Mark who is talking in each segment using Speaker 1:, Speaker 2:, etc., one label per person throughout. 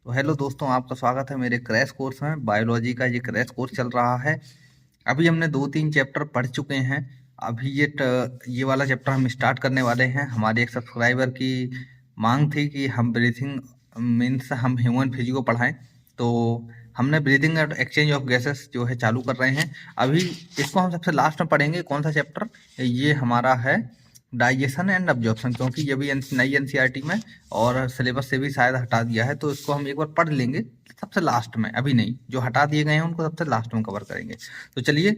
Speaker 1: तो हेलो दोस्तों, आपका स्वागत है मेरे क्रैश कोर्स में। बायोलॉजी का ये क्रैश कोर्स चल रहा है। अभी हमने 2-3 चैप्टर पढ़ चुके हैं। अभी ये वाला चैप्टर हम स्टार्ट करने वाले हैं। हमारे एक सब्सक्राइबर की मांग थी कि हम ब्रीथिंग मीन्स हम ह्यूमन फिजिक्स को पढ़ाएं, तो हमने breathing and exchange of gases जो है चालू कर रहे हैं। अभी इसको हम सबसे लास्ट में पढ़ेंगे। कौन सा चैप्टर? ये हमारा है डाइजेशन एंड अब्जॉर्प्शन, क्योंकि ये भी नई एनसीईआरटी में और सिलेबस से भी शायद हटा दिया है, तो इसको हम एक बार पढ़ लेंगे सबसे लास्ट में। अभी नहीं, जो हटा दिए गए हैं उनको सबसे लास्ट में कवर करेंगे। तो चलिए,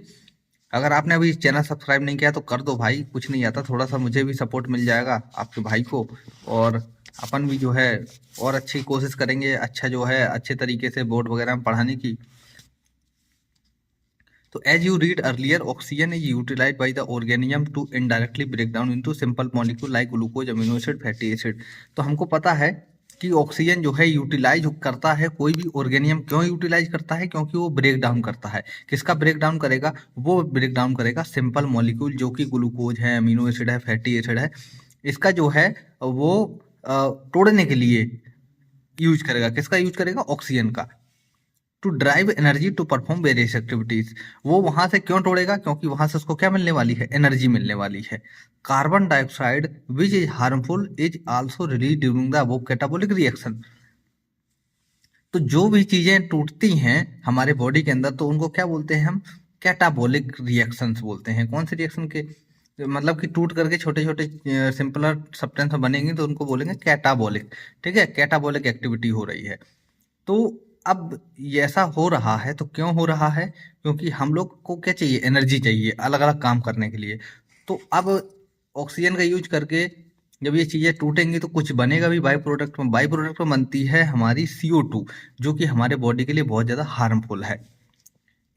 Speaker 1: अगर आपने अभी चैनल सब्सक्राइब नहीं किया तो कर दो भाई, कुछ नहीं आता, थोड़ा सा मुझे भी सपोर्ट मिल जाएगा आपके भाई को, और अपन भी जो है और अच्छी कोशिश करेंगे, अच्छा जो है अच्छे तरीके से बोर्ड वगैरह में पढ़ाने की। तो as you read earlier, oxygen is utilized by the organism to indirectly break down into simple molecule like glucose, amino acid, fatty acid। तो हमको पता है कि ऑक्सीजन जो है यूटिलाइज करता है कोई भी ऑर्गेनिज्म। क्यों यूटिलाइज करता है? क्योंकि वो ब्रेक डाउन करता है। किसका ब्रेक डाउन करेगा? वो ब्रेक डाउन करेगा सिंपल मॉलिक्यूल, जो कि ग्लूकोज है, अमीनो एसिड है, फैटी एसिड है। इसका जो है वो तोड़ने के लिए यूज करेगा। किसका यूज करेगा? ऑक्सीजन का। To drive energy to perform various activities. वो वहां से क्यों तोड़ेगा? क्योंकि वहां से उसको क्या मिलने वाली है? एनर्जी मिलने वाली है। Carbon dioxide which is harmful is also release during the above catabolic reaction. तो जो भी चीजें टूटती हैं हमारे बॉडी के अंदर, तो उनको क्या बोलते हैं हम? कैटाबोलिक रिएक्शंस बोलते हैं। कौन से रिएक्शन के? मतलब कि टूट करके छोटे छोटे सिंपलर सब्सटेंस बनेंगे तो उनको बोलेंगे कैटाबोलिक। ठीक है, कैटाबोलिक एक्टिविटी हो रही है। तो अब ये ऐसा हो रहा है तो क्यों हो रहा है? क्योंकि हम लोग को क्या चाहिए? एनर्जी चाहिए अलग अलग काम करने के लिए। तो अब ऑक्सीजन का यूज करके जब ये चीजें टूटेंगी तो कुछ बनेगा भी बाई प्रोडक्ट में। बाई प्रोडक्ट में बनती है हमारी CO2, जो कि हमारे बॉडी के लिए बहुत ज्यादा हार्मफुल है।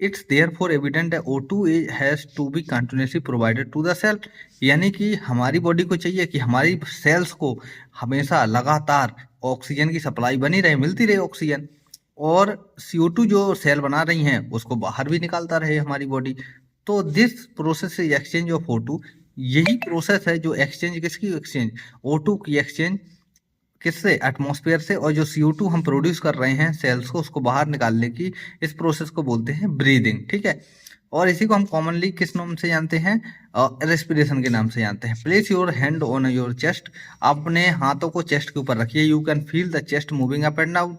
Speaker 1: It's therefore evident O2 has to be continuously provided to the cell. यानी कि हमारी बॉडी को चाहिए कि हमारी सेल्स को हमेशा लगातार ऑक्सीजन की सप्लाई बनी रहे, मिलती रहे ऑक्सीजन। और CO2 जो सेल बना रही हैं उसको बाहर भी निकालता रहे हमारी बॉडी। तो this process is exchange of O2। यही प्रोसेस है जो एक्सचेंज, किसकी एक्सचेंज? O2 की एक्सचेंज। किससे? एटमॉस्फेयर से। और जो CO2 हम प्रोड्यूस कर रहे हैं सेल्स को उसको बाहर निकालने की, इस प्रोसेस को बोलते हैं ब्रीदिंग। ठीक है, और इसी को हम कॉमनली किस नाम से जानते हैं? रेस्पिरेशन के नाम से जानते हैं। Place your hand on your chest. अपने हाथों को चेस्ट के ऊपर रखिए। You can feel the chest moving up and down.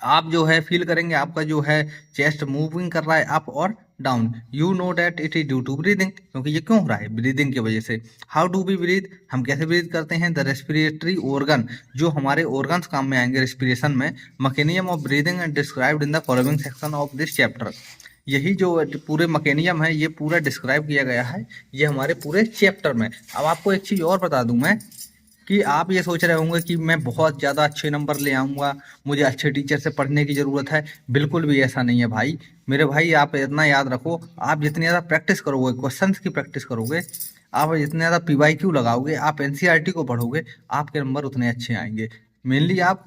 Speaker 1: आप जो है फील करेंगे आपका जो है चेस्ट मूविंग कर रहा है अप और down. You know that it is due to breathing. क्योंकि ये क्यों हो रहा है? ब्रीदिंग की वजह से। How do we breathe? हम कैसे ब्रीद करते हैं? द रेस्पिरेटरी ऑर्गन, जो हमारे ऑर्गन्स काम में आएंगे रेस्पिरेशन में। Mechanism of breathing and described in the following section of this chapter. यही जो पूरे मैकेनिज्म है ये पूरा डिस्क्राइब किया गया है ये हमारे पूरे चैप्टर में। अब आपको एक चीज और बता दूं मैं, कि आप ये सोच रहे होंगे कि मैं बहुत ज़्यादा अच्छे नंबर ले आऊँगा, मुझे अच्छे टीचर से पढ़ने की ज़रूरत है। बिल्कुल भी ऐसा नहीं है भाई। मेरे भाई, आप इतना याद रखो, आप जितनी ज़्यादा प्रैक्टिस करोगे, क्वेश्चंस की प्रैक्टिस करोगे, आप जितने ज़्यादा PYQ लगाओगे, आप NCERT को पढ़ोगे, आपके नंबर उतने अच्छे आएंगे। मेनली आप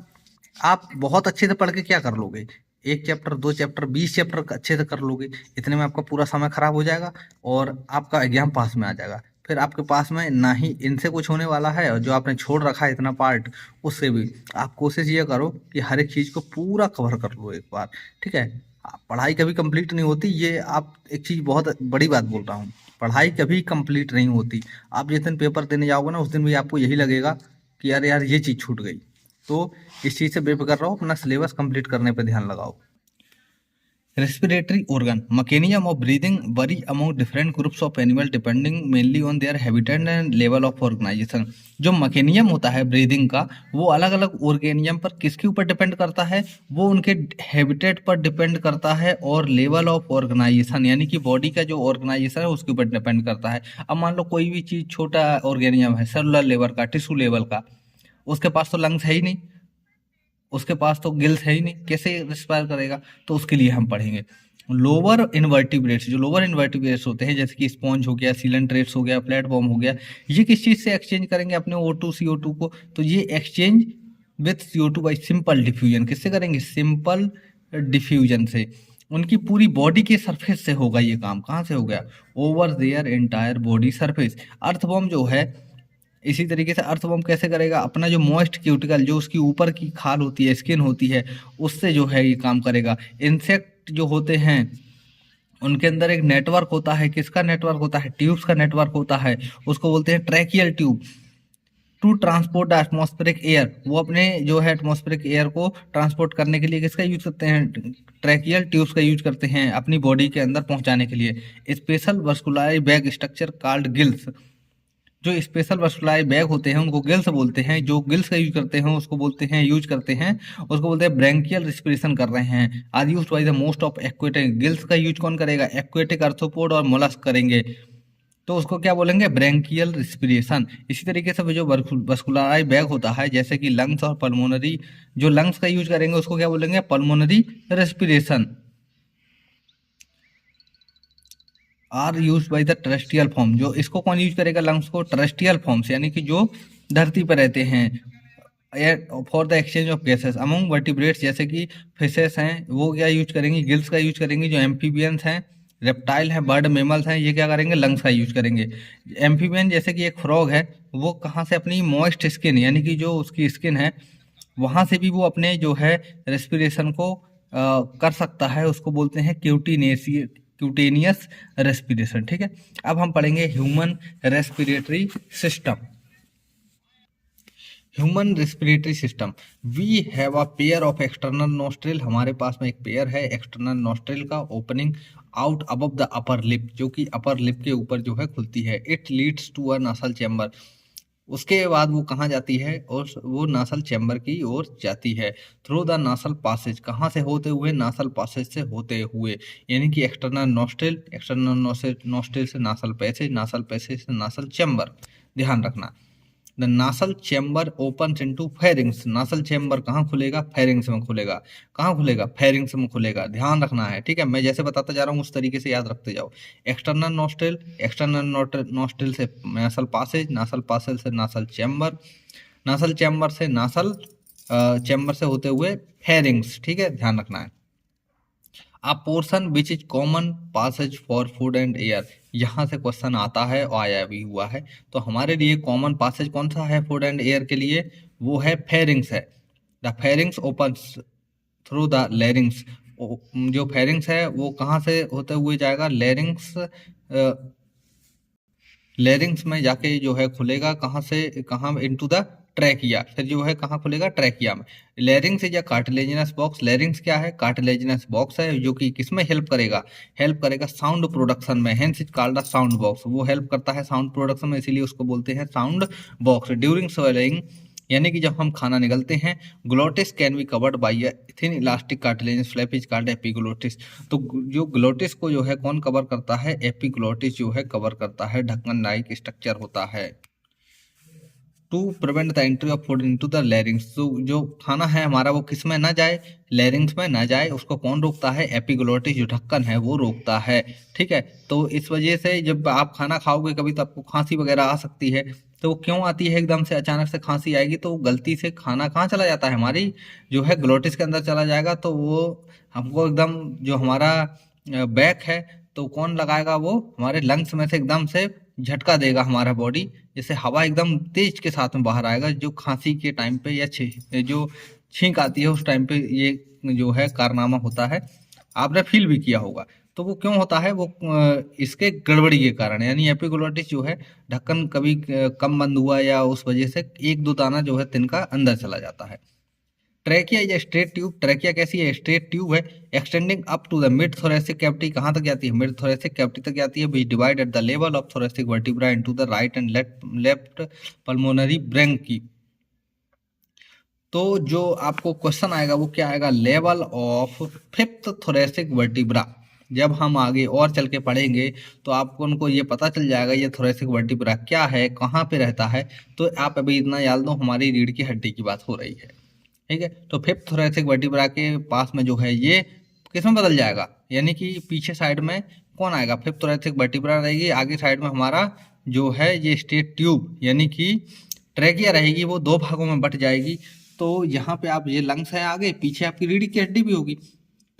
Speaker 1: बहुत अच्छे से पढ़ के क्या कर लोगे? एक चैप्टर, 2 चैप्टर, 20 चैप्टर अच्छे से कर लोगे। इतने में आपका पूरा समय खराब हो जाएगा और आपका एग्जाम पास में आ जाएगा। फिर आपके पास में ना ही इनसे कुछ होने वाला है, और जो आपने छोड़ रखा है इतना पार्ट, उससे भी। आप कोशिश ये करो कि हर एक चीज़ को पूरा कवर कर लो एक बार। ठीक है, पढ़ाई कभी कंप्लीट नहीं होती। ये आप एक चीज़ बहुत बड़ी बात बोल रहा हूँ, पढ़ाई कभी कंप्लीट नहीं होती। आप जिस दिन पेपर देने जाओगे ना उस दिन भी आपको यही लगेगा कि यार यार ये चीज़ छूट गई। तो इस चीज़ से बेफिक्र रहो, अपना सिलेबस कंप्लीट करने पर ध्यान लगाओ। Respiratory organ. Mechanism of breathing vary among different groups of animal depending mainly on their habitat and level of organization। जो मैकेनिज्म होता है ब्रीदिंग का, वो अलग अलग ऑर्गेनिज्म पर किसके ऊपर डिपेंड करता है? वो उनके हैबिटेट पर डिपेंड करता है और लेवल ऑफ ऑर्गेनाइजेशन, यानी कि बॉडी का जो ऑर्गेनाइजेशन है उसके ऊपर डिपेंड करता है। अब मान लो कोई भी चीज़ छोटा ऑर्गेनिज्म है, सेलुलर लेवल का, टिश्यू लेवल का, उसके पास तो लंग्स है ही नहीं, उसके पास तो गिल्स है ही नहीं, कैसे रिस्पायर करेगा? तो उसके लिए हम पढ़ेंगे लोअर इन्वर्टिब्रेट्स। जो लोअर इन्वर्टिब्रेट्स होते हैं जैसे कि स्पॉन्ज हो गया, सीलेंट्रेट्स हो गया, प्लेटफॉर्म हो गया, ये किस चीज़ से एक्सचेंज करेंगे अपने O2 CO2 को? तो ये exchange with CO2 by simple diffusion. किससे करेंगे? सिंपल डिफ्यूजन से। उनकी पूरी बॉडी के सरफेस से होगा ये काम। कहाँ से हो गया? Over their entire body surface. Earthworm जो है इसी तरीके से अर्थवर्म कैसे करेगा, अपना जो मॉइस्ट क्यूटिकल, जो उसकी ऊपर की खाल होती है, स्किन होती है, उससे जो है ये काम करेगा। इंसेक्ट जो होते हैं उनके अंदर एक नेटवर्क होता है, किसका नेटवर्क होता है, ट्यूब्स का नेटवर्क होता है, उसको बोलते हैं tracheal tube. To transport the atmospheric air, वो अपने जो है एटमॉस्फेरिक एयर को ट्रांसपोर्ट करने के लिए किसका यूज करते हैं, ट्रैकियल ट्यूब्स का यूज करते हैं अपनी बॉडी के अंदर पहुंचाने के लिए। Special vascular bag structure called gills, जो स्पेशल वस्कुलर बैग होते हैं उनको गिल्स बोलते हैं। जो गिल्स का यूज करते हैं उसको बोलते हैं, यूज करते हैं उसको बोलते हैं ब्रैंकियल रिस्पिरेशन कर रहे हैं। Are used by the most of aquatic, gills का यूज कौन करेगा, एक्वेटिक आर्थ्रोपोड और मोलस्क करेंगे, तो उसको क्या बोलेंगे, ब्रैंकियल रिस्पिरेशन। इसी तरीके से वो जो वस्कुलर बैग होता है, जैसे कि लंग्स और पल्मोनरी, जो लंग्स का यूज करेंगे उसको क्या बोलेंगे, pulmonary respiration. Are use by the terrestrial form, जो इसको कौन यूज करेगा, लंग्स को, टेरेस्ट्रियल फॉर्म्स यानी कि जो धरती पर रहते हैं। For the exchange of gases among vertebrates, जैसे कि फिशेस हैं वो क्या यूज करेंगे, गिल्स का यूज करेंगे। जो एम्फीबियंस हैं, रेप्टाइल हैं, बर्ड मेमल्स हैं, ये क्या करेंगे, लंग्स का यूज करेंगे। एम्फीबियन जैसे कि एक फ्रॉग है, वो कहाँ से अपनी मॉइस्ट स्किन यानी कि जो उसकी स्किन है वहां से भी वो अपने जो है रेस्पिरेशन को कर सकता है, उसको बोलते हैं क्यूटेनियस रेस्पिरेशन। ठीक है, अब हम पढ़ेंगे human respiratory system. Human respiratory system, we have a pair of external nostril, हमारे पास में एक पेयर है एक्सटर्नल नोस्ट्रिल का, opening out above the upper lip, जो कि अपर लिप के ऊपर जो है खुलती है। It leads to a nasal chamber, उसके बाद वो कहाँ जाती है, और वो नासल चैम्बर की ओर जाती है। थ्रू द नासल पासेज, कहाँ से होते हुए, नासल पासेज से होते हुए, यानी कि एक्सटर्नल नोस्ट्रिल, एक्सटर्नल नोस्ट्रिल से नासल पैसेज, नासल पैसेज से नासल चैम्बर। ध्यान रखना, the nasal chamber open into pharynx, nasal chamber कहाँ खुलेगा, फेरिंग्स में खुलेगा। कहाँ खुलेगा, फेरिंग्स में खुलेगा, ध्यान रखना है। ठीक है, मैं जैसे बताता जा रहा हूँ उस तरीके से याद रखते जाओ। एक्सटर्नल नोस्ट्रिल, एक्सटर्नल नोस्ट्रिल से नासल पासेज, नासल पासेज से नासल चैम्बर, नासल चैम्बर से नासल चैम्बर से होते हुए फेरिंग्स। ठीक है, ध्यान रखना है। A portion which is common passage for food and air, यहाँ से क्वेश्चन आता है और आया भी हुआ है। तो हमारे लिए कॉमन पासेज कौन सा है फूड एंड एयर के लिए, वो है फेरिंग्स है। The pharynx open through the larynx, जो फेरिंग्स है वो कहाँ से होते हुए जाएगा, लेरिंग्स, लेरिंग्स में जाके जो है खुलेगा, कहाँ से कहाँ, इनटू द ट्रैकिया, फिर जो है कहाँ खुलेगा, ट्रैकिया में। Larynx is a cartilaginous box, larynx क्या है, कार्टिलेजिनस बॉक्स है, जो कि किसमें हेल्प करेगा, हेल्प करेगा साउंड प्रोडक्शन में, hence is called a sound box, वो हेल्प करता है साउंड प्रोडक्शन में, इसीलिए उसको बोलते हैं साउंड बॉक्स। ड्यूरिंग स्वेलिंग, यानी कि जब हम खाना निगलते हैं, glottis can be covered by a thin elastic cartilaginous flap is called epiglottis, तो जो ग्लोटिस को जो है कौन कवर करता है, एपिग्लोटिस जो है कवर करता है, ढक्कन लाइक स्ट्रक्चर होता है। To prevent the entry of food into the larynx, तो जो खाना है हमारा वो किस में ना जाए, लैरिंग्स में ना जाए, उसको कौन रोकता है, एपिग्लोटिस जो ढक्कन है वो रोकता है। ठीक है, तो इस वजह से जब आप खाना खाओगे कभी तो आपको खांसी वगैरह आ सकती है, तो वो क्यों आती है, एकदम से अचानक से खांसी आएगी तो गलती से खाना कहाँ चला जाता है, हमारी जो है ग्लोटिस के अंदर चला जाएगा, तो वो हमको एकदम जो हमारा बैक है, तो कौन लगाएगा, वो हमारे लंग्स में से एकदम से झटका देगा हमारा बॉडी, जैसे हवा एकदम तेज के साथ में बाहर आएगा, जो खांसी के टाइम पे या जो छींक आती है उस टाइम पे ये जो है कारनामा होता है, आपने फील भी किया होगा। तो वो क्यों होता है, वो इसके गड़बड़ी के कारण, यानी एपिग्लोटिस जो है ढक्कन कभी कम बंद हुआ या उस वजह से एक दो दाना जो है तिनका अंदर चला जाता है। Trachea is straight tube, trachea कैसी है, स्ट्रेट ट्यूब है, extending up to the mid thoracic cavity, कहाँ तक जाती है, मिड थोरेसिक कैविटी तक जाती है, which divide at the level of thoracic vertebra into the right and left pulmonary bronchi. तो जो आपको क्वेश्चन आएगा वो क्या आएगा, level of fifth thoracic vertebra, जब हम आगे और चल के पढ़ेंगे तो आपको उनको ये पता चल जाएगा ये थोरेसिक वर्टिब्रा क्या है, कहाँ पे रहता है। तो आप अभी इतना याद दो, हमारी रीढ़ की हड्डी की बात हो रही है। ठीक है, तो फिफ्थ थोरेसिक वर्टिब्रा के पास में जो है ये किसमें बदल जाएगा, यानी कि पीछे साइड में कौन आएगा, फिफ्थ थोरेसिक वर्टिब्रा रहेगी, आगे साइड में हमारा जो है ये स्ट्रेट ट्यूब यानी कि ट्रैकिया रहेगी, वो दो भागों में बट जाएगी। तो यहाँ पे आप ये लंग्स है आगे, पीछे आपकी रीढ़ की हड्डी भी होगी,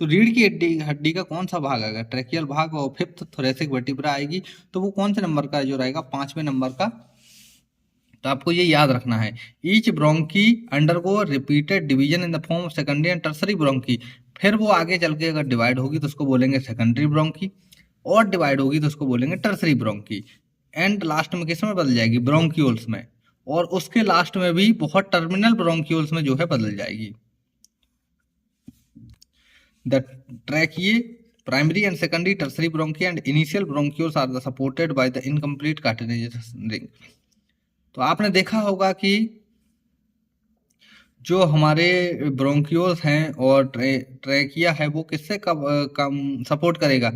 Speaker 1: तो रीढ़ की हड्डी हड्डी का कौन सा भाग आएगा, ट्रैकियल भाग, और फिफ्थ थोरेसिक वर्टिब्रा आएगी, तो वो कौन से नंबर का जो रहेगा, 5वें नंबर का तो आपको ये याद रखना है। Each bronchi undergo repeated division in the form of secondary and tertiary bronchi. फिर वो आगे चल के अगर डिवाइड होगी तो उसको बोलेंगे सेकेंडरी ब्रोंकी, और डिवाइड होगी तो उसको बोलेंगे टर्सरी ब्रोंकी। एंड लास्ट में किस में बदल जाएगी? ब्रोंक्यूल्स में। और उसके लास्ट में भी बहुत टर्मिनल ब्रोंक्यूल्स में जो है बदल जाएगी। The trachea primary and secondary tertiary bronchi and initial bronchioles are the supported by the incomplete cartilaginous ring. तो आपने देखा होगा कि जो हमारे ब्रोंक्यूल्स हैं और ट्रैकिया है वो किससे कम सपोर्ट करेगा?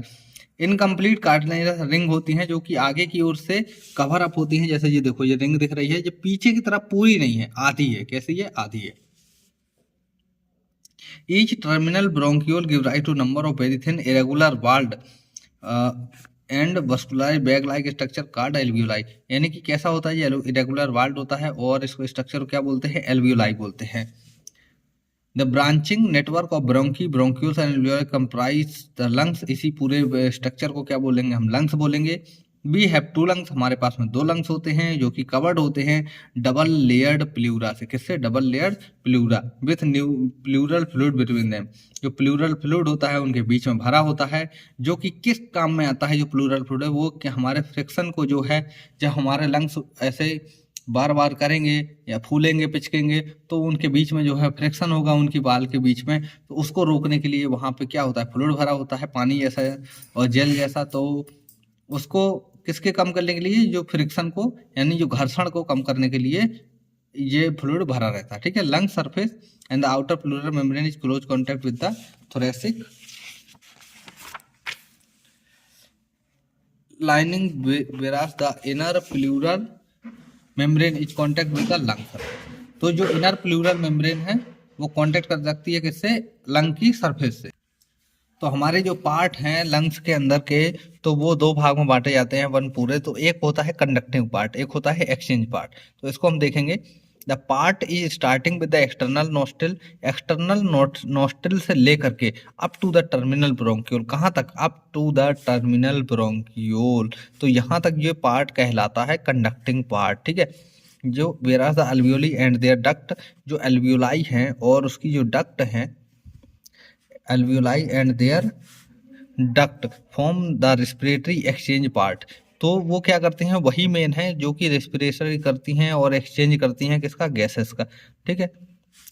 Speaker 1: इनकम्प्लीट कार्टिलेजिनस रिंग होती हैं जो कि आगे की ओर से कवर अप होती हैं। जैसे ये देखो, ये रिंग दिख रही है, ये पीछे की तरफ पूरी नहीं है, आधी है। कैसी है? आधी है। Each terminal bronchiole give rise to number of very thin irregular walled and vascular bag like structure called alveoli. यानी कि कैसा होता है? ये इरेगुलर वॉल्ड होता है और इसको स्ट्रक्चर क्या बोलते हैं? एल्वियोलाई बोलते हैं। The branching network of bronchi bronchioles and alveoli comprise the lungs. इसी पूरे स्ट्रक्चर को क्या बोलेंगे? हम लंग्स बोलेंगे। वी हैव टू लंग्स, हमारे पास में 2 लंग्स होते हैं जो कि कवर्ड होते हैं डबल लेयर्ड प्लूरा से। किससे? Double layered pleura with new pleural fluid between them. जो प्लूरल फ्लूइड होता है उनके बीच में भरा होता है, जो कि किस काम में आता है? जो प्लूरल फ्लूइड है वो कि हमारे फ्रिक्शन को जो है, जब हमारे लंग्स ऐसे बार बार करेंगे या फूलेंगे पिचकेंगे तो उनके बीच में जो है फ्रिक्शन होगा उनकी बाल के बीच में, तो उसको रोकने के लिए वहां पे क्या होता है? फ्लूइड भरा होता है, पानी जैसा और जेल जैसा। तो उसको किसके कम करने के लिए? जो फ्रिक्शन को, यानी जो घर्षण को कम करने के लिए ये फ्लूइड भरा रहता है। ठीक है। Lung surface and the outer pleural membrane is close contact with the thoracic lining, whereas the inner pleural membrane is contact with the lung surface। तो जो इनर प्लूरल मेम्ब्रेन है वो कांटेक्ट कर सकती है किससे? लंग की सरफेस से। तो हमारे जो पार्ट हैं लंग्स के अंदर के, तो वो 2 भाग में बांटे जाते हैं वन पूरे। तो एक होता है कंडक्टिंग पार्ट, एक होता है एक्सचेंज पार्ट। तो इसको हम देखेंगे। The part is starting with the external nostril, external nostril से लेकर के up to the terminal bronchiole. कहाँ तक? Up to the terminal bronchiole. तो यहाँ तक ये पार्ट कहलाता है कंडक्टिंग पार्ट। ठीक है। जो whereas the alveoli and their duct, जो एल्वियोलाई हैं और उसकी जो डक्ट हैं, alveoli and their duct form the respiratory exchange part। तो वो क्या करती हैं? वही मेन है जो कि रेस्पिरेशन करती हैं और एक्सचेंज करती हैं किसका? गैसेस का। ठीक है।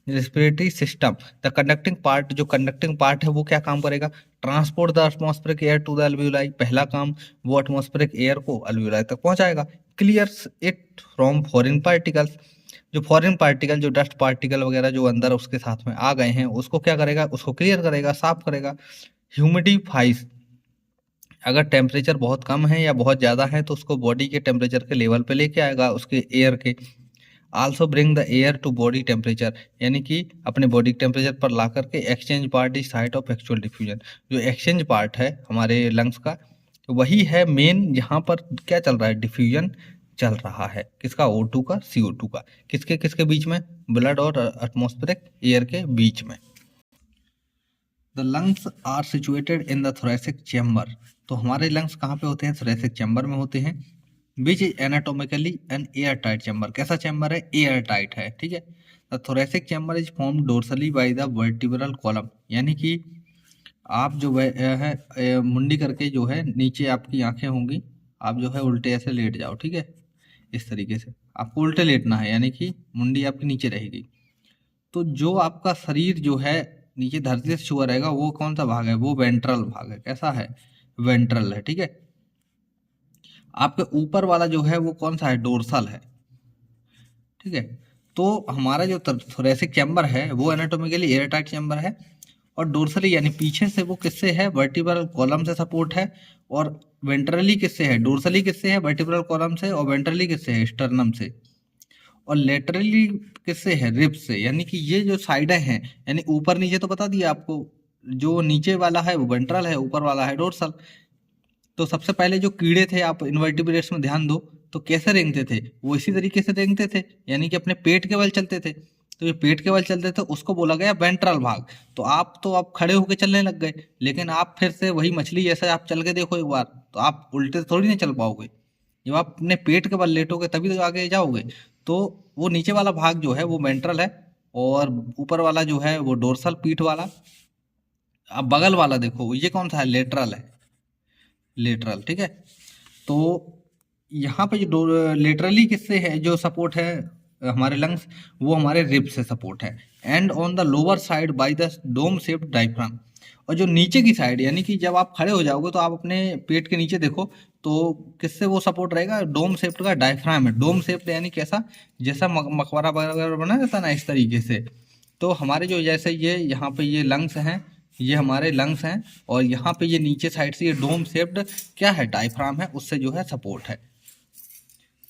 Speaker 1: Respiratory system. The conducting part, जो कंडक्टिंग पार्ट है वो क्या काम करेगा? Transport the atmospheric air to the alveoli. पहला काम, वो एटमॉस्फेरिक एयर को एल्वियोलाई तक पहुंचाएगा। Clears it from foreign particles, जो फॉरेन पार्टिकल, जो डस्ट पार्टिकल वगैरह जो अंदर उसके साथ में आ गए हैं उसको क्या करेगा? उसको क्लियर करेगा, साफ करेगा। ह्यूमिडिफाइज, अगर टेम्परेचर बहुत कम है या बहुत ज़्यादा है तो उसको बॉडी के टेम्परेचर के लेवल पे लेके आएगा, उसके एयर के। Also bring the air to body temperature, यानी कि अपने बॉडी टेम्परेचर पर ला करके। Exchange part is site of actual diffusion, जो एक्सचेंज पार्ट है हमारे लंग्स का वही है मेन, जहाँ पर क्या चल रहा है? डिफ्यूजन चल रहा है। किसका? O2 का, CO2 का। किसके किसके बीच में? ब्लड और एटमॉस्फेरिक एयर के बीच में। The lungs are situated in the thoracic chamber. तो हमारे लंग्स कहाँ पे होते हैं? थोरेसिक चैम्बर में होते हैं। Which is anatomically an air tight chamber. कैसा चैम्बर है? एयर टाइट है। ठीक है। The thoracic chamber is form dorsally by the vertebral column, यानी कि आप जो है मुंडी करके जो है नीचे आपकी आंखें होंगी, आप जो है उल्टे ऐसे लेट जाओ। ठीक है। इस तरीके से आपको उल्टे लेटना है, यानी कि मुंडी आपकी नीचे रहेगी। तो जो आपका शरीर जो है नीचे धरती से छुआ रहेगा वो कौन सा भाग है? वो वेंट्रल भाग है। कैसा है? वेंट्रल है। ठीक है। आपके ऊपर वाला जो है वो कौन सा है? डोर्सल है। ठीक है। तो हमारा जो थोरेसिक चैम्बर है वो एनाटोमिकली एयरटाइट चैम्बर है, और डोर्सली यानी पीछे से वो किससे है? वर्टिब्रल कॉलम से सपोर्ट है। और वेंट्रली किससे है? डोर्सली किससे है? वर्टिब्रल कॉलम से। और वेंट्रली किससे है? स्टर्नम से। और लेटरली किससे है? रिब्स से। यानी कि ये जो साइडें हैं, यानी ऊपर नीचे तो बता दिया आपको, जो नीचे वाला है वो वेंट्रल है, ऊपर वाला है डोर्सल। तो सबसे पहले जो कीड़े थे, आप इनवर्टिब्रेट्स में ध्यान दो, तो कैसे रेंगते थे? वो इसी तरीके से रेंगते थे, यानी कि अपने पेट के बल चलते थे। तो ये पेट के बल चलते थे उसको बोला गया वेंट्रल भाग। तो आप खड़े होकर चलने लग गए, लेकिन आप फिर से वही मछली जैसा आप चल के देखो एक बार, तो आप उल्टे थोड़ी नहीं चल पाओगे। जब आप अपने पेट के बल लेटोगे तभी तो आगे जाओगे। तो वो नीचे वाला भाग जो है वो वेंट्रल है और ऊपर वाला जो है वो डोर्सल, पीठ वाला। अब बगल वाला देखो, ये कौन सा है, लेटरल है, लेटरल, ठीक है। तो यहाँ पे जो लेटरली किससे है जो सपोर्ट है हमारे लंग्स, वो हमारे रिब से सपोर्ट है। And on the lower side by the dome shaped diaphragm. और जो नीचे की साइड, यानी कि जब आप खड़े हो जाओगे तो आप अपने पेट के नीचे देखो, तो किससे वो सपोर्ट रहेगा, डोम शेप्ड का डायफ्राम है। डोम शेप्ड यानी कैसा, जैसा मकबरा वगैरह बना रहता है ना, इस तरीके से। तो हमारे जो जैसे ये यहाँ पे ये लंग्स हैं, ये हमारे लंग्स हैं, और यहाँ पे ये नीचे साइड से ये डोम शेप्ड क्या है, डायफ्राम है, उससे जो है सपोर्ट है।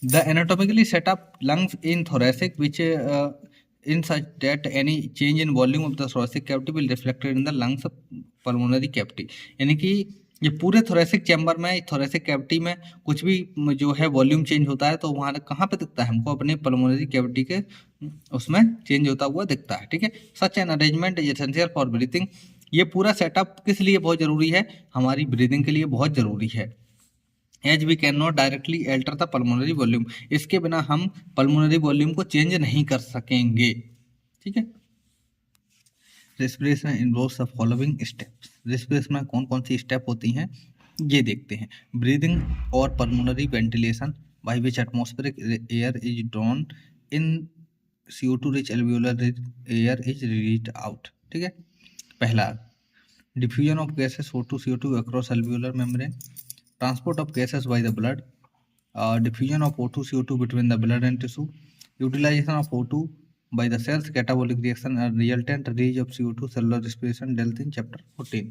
Speaker 1: The anatomically set up lungs in thoracic, which in such that any change in volume of the thoracic cavity will reflected in the lungs pulmonary cavity। यानी कि ये पूरे thoracic चैम्बर में, thoracic cavity में कुछ भी जो है वॉल्यूम चेंज होता है तो वहाँ कहाँ पे दिखता है हमको, अपने pulmonary cavity के उसमें चेंज होता हुआ दिखता है, ठीक है। Such an arrangement is essential for breathing. ये पूरा सेटअप किस लिए बहुत जरूरी है, हमारी ब्रीदिंग के लिए बहुत जरूरी है। As we can not directly alter the pulmonary volume, इसके बिना हम पल्मोनरी वॉल्यूम को चेंज नहीं कर सकेंगे, ठीक है। Respiration involves the following steps. Respiration में कौन कौन सी स्टेप होती हैं ये देखते हैं। ब्रीदिंग और pulmonary ventilation by which atmospheric air is drawn in CO2 rich alveolar air is released out, ठीक है। पहला, diffusion of gases O2 CO2 across alveolar membrane, transport of gases by the blood, diffusion of O2 CO2 between the blood and tissue, utilization of O2 by the cells, catabolic reaction and resultant release of CO2, cellular respiration dealt in chapter 14।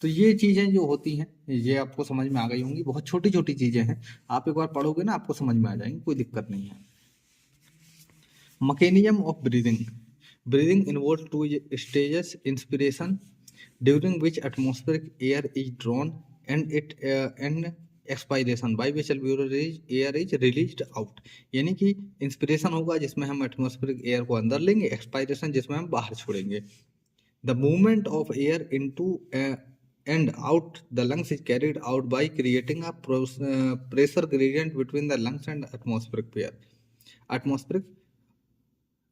Speaker 1: तो ये चीज़ें जो होती हैं ये आपको समझ में आ गई होंगी, बहुत छोटी छोटी चीज़ें हैं, आप एक बार पढ़ोगे ना आपको समझ में आ जाएंगी, कोई दिक्कत नहीं है। Mechanism of breathing. Breathing involve two stages, inspiration during which atmospheric air is drawn and expiration by which air is released out. यानी कि इंस्पिरेशन होगा जिसमें हम एटमॉस्फेरिक एयर को अंदर लेंगे, एक्सपायरेशन जिसमें हम बाहर छोड़ेंगे। The movement of air into and out the lungs is carried out by creating a pressure gradient between the lungs and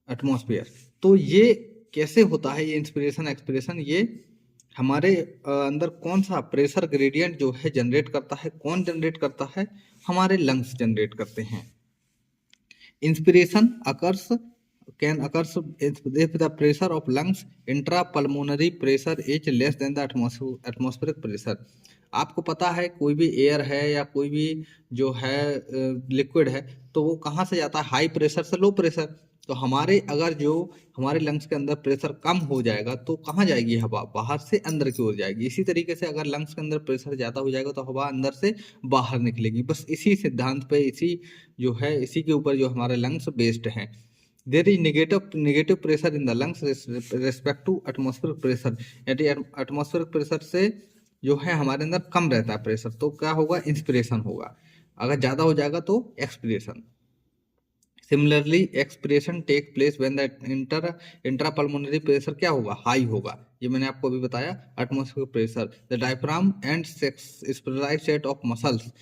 Speaker 1: atmosphere. तो ये कैसे होता है, ये इंस्पिरेशन एक्सपिरेशन, ये हमारे अंदर कौन सा प्रेशर ग्रेडियंट जो है जनरेट करता है, कौन जनरेट करता है, हमारे लंग्स जनरेट करते हैं। Inspiration can occurs if the pressure of lungs intra pulmonary pressure is less than the atmospheric pressure. आपको पता है कोई भी एयर है या कोई भी जो है लिक्विड है तो वो कहाँ से जाता है, हाई प्रेशर से लो प्रेशर। तो हमारे अगर जो हमारे लंग्स के अंदर प्रेशर कम हो जाएगा तो कहाँ जाएगी हवा, बाहर से अंदर की ओर जाएगी। इसी तरीके से अगर लंग्स के अंदर प्रेशर ज़्यादा हो जाएगा तो हवा अंदर से बाहर निकलेगी। बस इसी सिद्धांत पे, इसी जो है इसी के ऊपर जो हमारे लंग्स बेस्ड हैं। There is negative pressure in the lungs respect to atmospheric pressure. यदि एटमॉस्फेरिक प्रेशर से जो है हमारे अंदर कम रहता है प्रेशर तो क्या होगा, इंस्पिरेशन होगा। अगर ज़्यादा हो जाएगा तो expiration. Similarly expiration take place when the intrapulmonary pressure क्या होगा, हाई होगा। ये मैंने आपको अभी बताया, atmospheric pressure. The diaphragm and specialised set of muscles.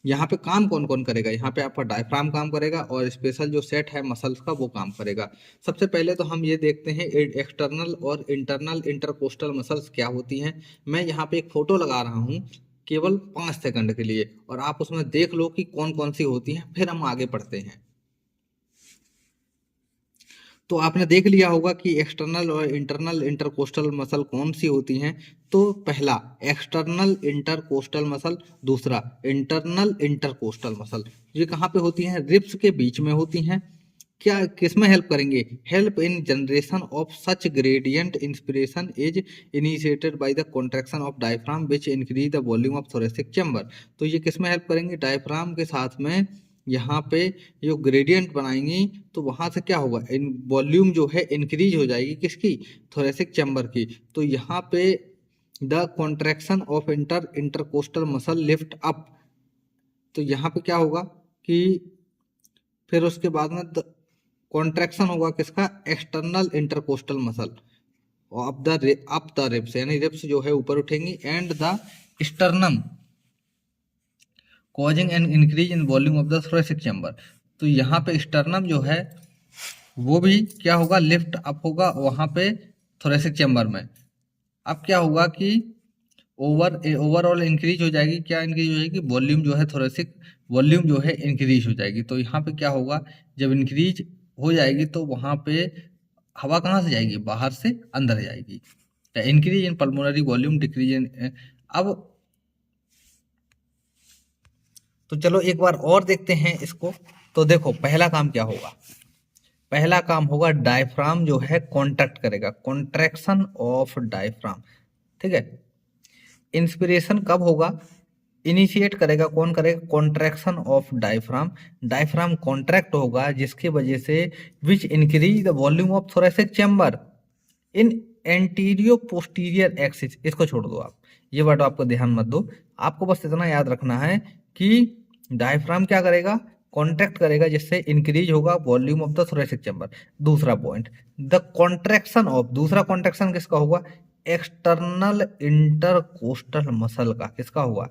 Speaker 1: यहाँ पे काम कौन कौन करेगा, यहाँ पे आपका डायफ्राम काम करेगा और स्पेशल जो सेट है मसल्स का वो काम करेगा। सबसे पहले तो हम ये देखते हैं एक्सटर्नल और इंटरनल इंटरकोस्टल मसल्स क्या होती हैं। मैं यहाँ पे एक फोटो लगा रहा हूँ केवल 5 सेकंड के लिए और आप उसमें देख लो कि कौन कौन सी होती हैं, फिर हम आगे बढ़ते हैं। तो आपने देख लिया होगा कि एक्सटर्नल और इंटरनल इंटरकोस्टल मसल कौन सी होती हैं। तो पहला एक्सटर्नल इंटरकोस्टल मसल, दूसरा इंटरनल इंटरकोस्टल मसल। ये कहाँ पे होती हैं, रिब्स के बीच में होती हैं। क्या किसमें हेल्प करेंगे, help in generation of such gradient inspiration is initiated by the contraction of diaphragm which increase the volume of thoracic chamber. तो ये किसमें हेल्प करेंगे, डायफ्राम के साथ में यहाँ पे जो ग्रेडियंट बनाएंगी तो वहाँ से क्या होगा, इन वॉल्यूम जो है इंक्रीज हो जाएगी, किसकी, थोरेसिक चैम्बर की। तो यहाँ पे the contraction of intercostal muscle lift up. तो यहाँ पे क्या होगा कि फिर उसके बाद में कॉन्ट्रैक्शन होगा किसका, external intercostal muscle up the ribs, यानी रिब्स जो है ऊपर उठेंगी। And the sternum causing an increase in volume of the thoracic chamber। तो यहाँ पे स्टर्नम जो है वो भी क्या होगा, लिफ्ट अप होगा वहाँ पे थोरेसिक चैम्बर में। अब क्या होगा कि ओवरऑल इंक्रीज हो जाएगी, क्या इंक्रीज हो जाएगी, वॉल्यूम जो है थोरेसिक वॉल्यूम जो है इंक्रीज हो जाएगी। तो यहाँ पे क्या होगा, जब इंक्रीज हो जाएगी तो वहाँ पे हवा कहाँ से जाएगी, बाहर से अंदर जाएगी। Increase in pulmonary volume, decrease in. अब तो चलो एक बार और देखते हैं इसको। तो देखो पहला काम क्या होगा, पहला काम होगा डायफ्राम जो है कॉन्ट्रैक्ट करेगा, कॉन्ट्रैक्शन ऑफ डायफ्राम। ठीक है, इंस्पिरेशन कब होगा, इनिशिएट करेगा कौन करेगा, contraction of diaphragm. Diaphragm contract होगा जिसकी वजह से which increase the volume of thoracic chamber in antero posterior axis. इसको छोड़ दो आप, ये वर्ड आपको ध्यान मत दो, आपको बस इतना याद रखना है कि डायफ्राम क्या करेगा, कॉन्ट्रैक्ट करेगा जिससे इंक्रीज होगा volume of the thoracic chamber. दूसरा पॉइंट, द कॉन्ट्रैक्शन ऑफ, दूसरा कॉन्ट्रैक्शन किसका होगा, एक्सटर्नल इंटरकोस्टल मसल का। किसका होगा,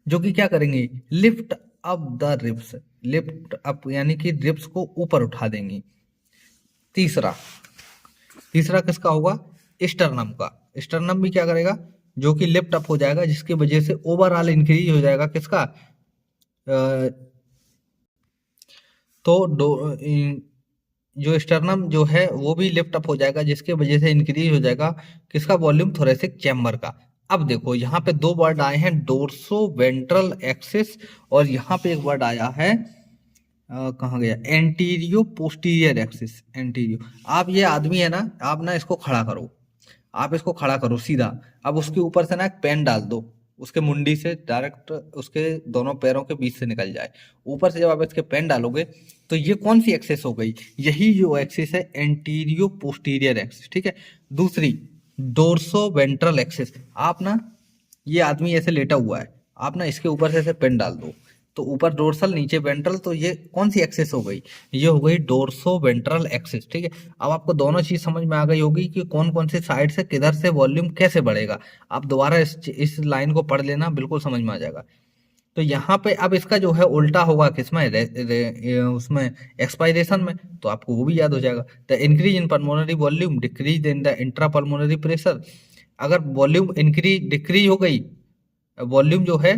Speaker 1: जो कि क्या करेंगे, lift up the ribs, lift up यानी कि रिब्स को ऊपर उठा देंगी। तीसरा किसका होगा, स्टर्नम का। स्टर्नम भी क्या करेगा, जो कि लिफ्ट अप हो जाएगा जिसकी वजह से ओवरऑल इंक्रीज हो जाएगा किसका, तो जो स्टर्नम जो है वो भी लिफ्ट अप हो जाएगा जिसकी वजह से इंक्रीज हो जाएगा किसका, वॉल्यूम थोरेसिक चैम्बर का। अब देखो यहाँ पे दो वर्ड आए हैं, डोर्सो वेंट्रल एक्सिस, और यहाँ पे एक वर्ड आया है कहाँ गया, एंटीरियो पोस्टीरियर एक्सिस। एंटीरियो, आप ये आदमी है ना, आप ना इसको खड़ा करो, आप इसको खड़ा करो सीधा। अब उसके ऊपर से ना एक पेन डाल दो, उसके मुंडी से डायरेक्ट उसके दोनों पैरों के बीच से निकल जाए। ऊपर से जब आप इसके पेन डालोगे तो ये कौन सी एक्सिस हो गई, यही जो एक्सिस है एंटीरियो पोस्टीरियर एक्सिस। ठीक है, दूसरी डोर्सो वेंट्रल एक्सिस। आप ना, ये आदमी ऐसे लेटा हुआ है, आप ना इसके ऊपर से ऐसे पेन डाल दो, तो ऊपर डोर्सल नीचे वेंट्रल, तो ये कौन सी एक्सिस हो गई, ये हो गई डोर्सो वेंट्रल एक्सिस। ठीक है, अब आपको दोनों चीज समझ में आ गई होगी कि कौन कौन से साइड से किधर से वॉल्यूम कैसे बढ़ेगा। आप दोबारा इस लाइन को पढ़ लेना, बिल्कुल समझ में आ जाएगा। तो यहाँ पे अब इसका जो है उल्टा होगा किसमें, उसमें एक्सपायरेशन में, तो आपको वो भी याद हो जाएगा। The increase in pulmonary volume, decrease in the intra pulmonary pressure. अगर वॉल्यूम इंक्रीज डिक्रीज हो गई, वॉल्यूम जो है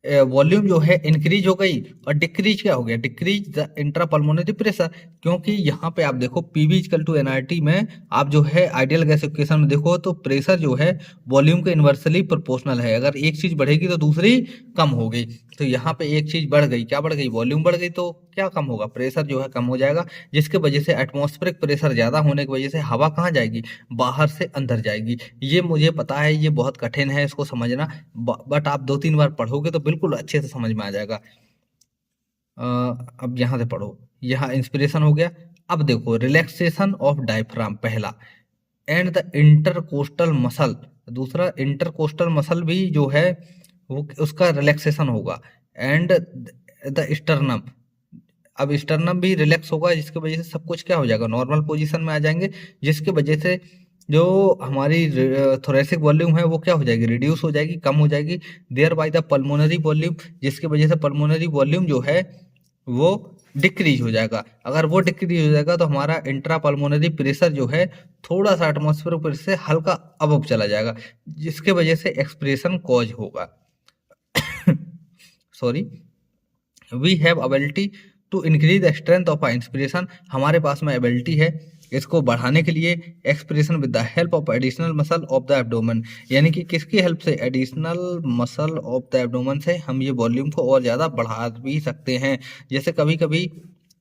Speaker 1: वॉल्यूम जो है इंक्रीज हो गई, और डिक्रीज क्या हो गया, decrease the intra pulmonary pressure. क्योंकि यहाँ पे आप देखो पीवी इक्वल टू एनआरटी में आप जो है आइडियल गैस इक्वेशन में देखो तो प्रेशर जो है वॉल्यूम के इन्वर्सली प्रोपोर्शनल है, अगर एक चीज बढ़ेगी तो दूसरी कम हो गई। तो यहाँ पे एक चीज बढ़ गई, क्या बढ़ गई, वॉल्यूम बढ़ गई, तो क्या कम होगा, प्रेशर जो है कम हो जाएगा, जिसके वजह से एटमॉस्फेरिक प्रेशर ज्यादा होने की वजह से हवा कहाँ जाएगी, बाहर से अंदर जाएगी। ये मुझे पता है ये बहुत कठिन है इसको समझना, बट आप 2-3 बार पढ़ोगे तो बिल्कुल अच्छे से समझ में आ जाएगा। अब यहाँ से पढ़ो, यहाँ इंस्पिरेशन हो गया। अब देखो रिलैक्सेशन ऑफ डायफ्राम पहला, एंड द इंटरकोस्टल मसल, दूसरा इंटरकोस्टल मसल भी जो है वो उसका रिलैक्सेशन होगा, एंड द स्टर्नम। अब स्टर्नम भी रिलैक्स होगा जिसकी वजह से सब कुछ क्या हो जाएगा, नॉर्मल पोजीशन में आ जाएंगे, जिसकी वजह से जो हमारी थोरेसिक वॉल्यूम है वो क्या हो जाएगी, रिड्यूस हो जाएगी, कम हो जाएगी। Thereby the pulmonary volume, जिसकी वजह से पल्मोनरी वॉल्यूम जो है वो डिक्रीज हो जाएगा। अगर वो डिक्रीज हो जाएगा तो हमारा इंट्रा पल्मोनरी प्रेशर जो है थोड़ा सा एटमॉस्फेरिक प्रेशर से हल्का अबव चला जाएगा, जिसके वजह से एक्सप्रेशन कॉज होगा। Sorry, we have ability to increase the strength of inspiration, हमारे पास में एबिलिटी है इसको बढ़ाने के लिए, expression with the help of additional muscle of the abdomen, यानी कि किसकी हेल्प से, additional muscle of the abdomen से हम ये वॉल्यूम को और ज़्यादा बढ़ा भी सकते हैं। जैसे कभी कभी,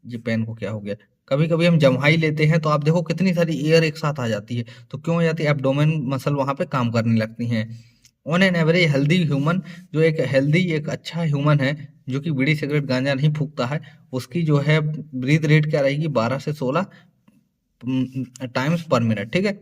Speaker 1: ये पेन को क्या हो गया, कभी कभी हम जम्हाई लेते हैं तो आप देखो कितनी सारी एयर एक साथ आ जाती है, तो क्यों हो जाती है, एब्डोमेन मसल वहाँ पे काम करने लगती हैं। On an average healthy human, जो एक हेल्दी एक अच्छा ह्यूमन है जो कि बीड़ी सिगरेट गांजा नहीं फूकता है, उसकी जो है ब्रीथ रेट क्या रहेगी, 12 से 16 टाइम्स पर मिनट। ठीक है,